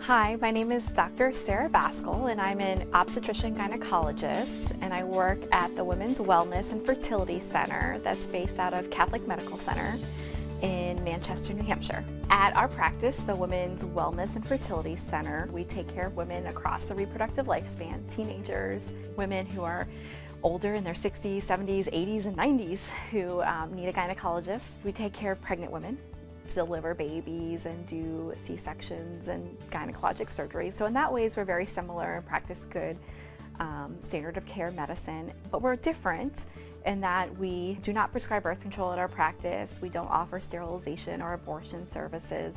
Hi, my name is Dr. Sarah Bascle, and I'm an obstetrician gynecologist, and I work at the Women's Wellness and Fertility Center that's based out of Catholic Medical Center in Manchester, New Hampshire. At our practice, the Women's Wellness and Fertility Center, we take care of women across the reproductive lifespan, teenagers, women who are older in their 60s, 70s, 80s, and 90s who need a gynecologist. We take care of pregnant women, deliver babies, and do C-sections and gynecologic surgery. So in that ways, we're very similar and practice good standard of care medicine, but we're different in that we do not prescribe birth control at our practice. We don't offer sterilization or abortion services,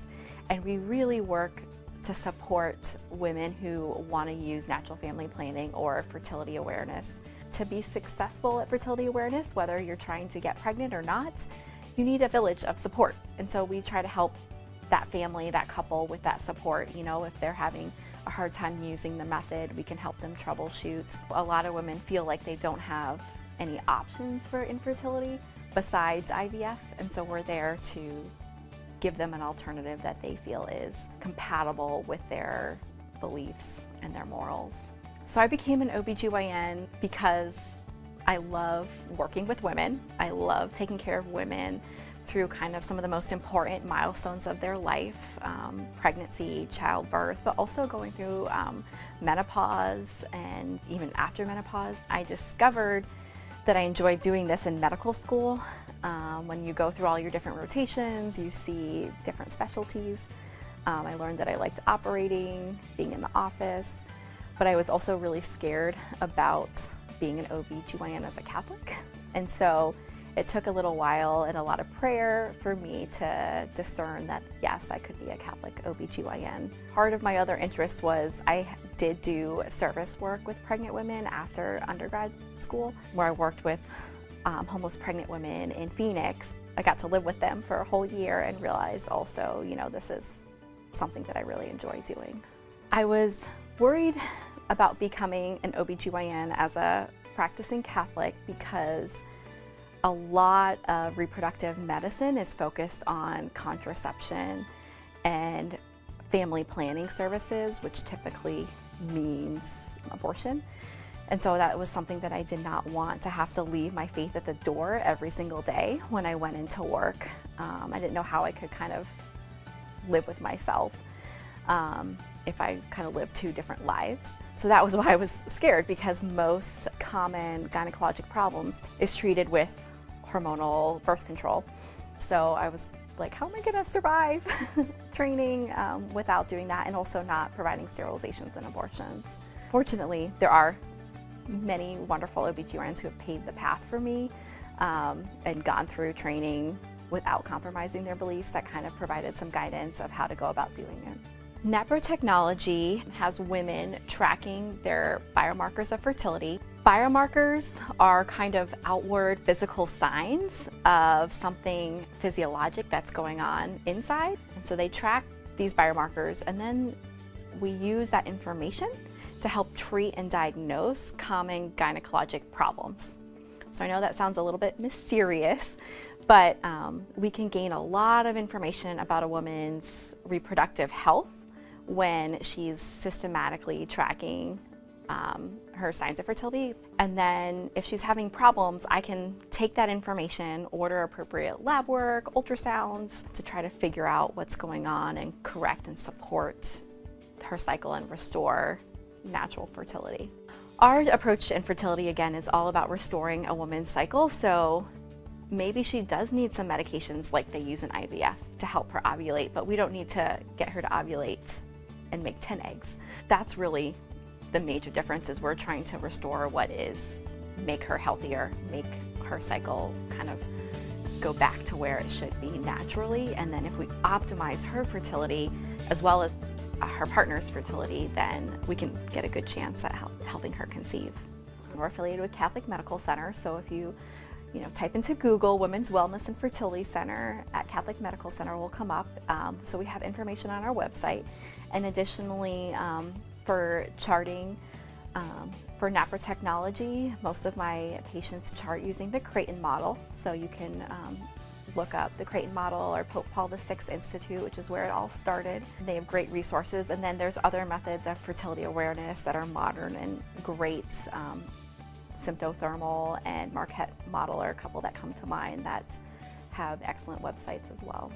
and we really work to support women who want to use natural family planning or fertility awareness. To be successful at fertility awareness, whether you're trying to get pregnant or not, you need a village of support. And so we try to help that family, that couple with that support. You know, if they're having a hard time using the method, we can help them troubleshoot. A lot of women feel like they don't have any options for infertility besides IVF. And so we're there to give them an alternative that they feel is compatible with their beliefs and their morals. So I became an OBGYN because I love working with women. I love taking care of women through kind of some of the most important milestones of their life, pregnancy, childbirth, but also going through menopause and even after menopause. I discovered that I enjoyed doing this in medical school. When you go through all your different rotations, you see different specialties. I learned that I liked operating, being in the office, but I was also really scared about being an OBGYN as a Catholic. And so it took a little while and a lot of prayer for me to discern that, yes, I could be a Catholic OBGYN. Part of my other interest was I did do service work with pregnant women after undergrad school, where I worked with homeless pregnant women in Phoenix. I got to live with them for a whole year and realized also, you know, this is something that I really enjoy doing. I was worried about becoming an OBGYN as a practicing Catholic because a lot of reproductive medicine is focused on contraception and family planning services, which typically means abortion. And so that was something that I did not want to have to leave my faith at the door every single day when I went into work. I didn't know how I could kind of live with myself if I kind of lived two different lives. So that was why I was scared, because most common gynecologic problems is treated with hormonal birth control. So I was like, how am I gonna survive training without doing that, and also not providing sterilizations and abortions? Fortunately, there are many wonderful OBGYNs who have paved the path for me and gone through training without compromising their beliefs that kind of provided some guidance of how to go about doing it. NAPRO technology has women tracking their biomarkers of fertility. Biomarkers are kind of outward physical signs of something physiologic that's going on inside. And so they track these biomarkers, and then we use that information to help treat and diagnose common gynecologic problems. So I know that sounds a little bit mysterious, but we can gain a lot of information about a woman's reproductive health when she's systematically tracking her signs of fertility. And then if she's having problems, I can take that information, order appropriate lab work, ultrasounds, to try to figure out what's going on and correct and support her cycle and restore natural fertility. Our approach to infertility, again, is all about restoring a woman's cycle. So maybe she does need some medications like they use in IVF to help her ovulate, but we don't need to get her to ovulate and make 10 eggs. That's really the major difference, is we're trying to restore what is, make her healthier, make her cycle kind of go back to where it should be naturally. And then if we optimize her fertility as well as her partner's fertility, then we can get a good chance at helping her conceive. We're affiliated with Catholic Medical Center, so if you type into Google Women's Wellness and Fertility Center at Catholic Medical Center will come up. So we have information on our website. And additionally, for charting, for NAPRO technology, most of my patients chart using the Creighton model. So you can look up the Creighton Model or Pope Paul VI Institute, which is where it all started. They have great resources, and then there's other methods of fertility awareness that are modern and great. Symptothermal and Marquette Model are a couple that come to mind that have excellent websites as well.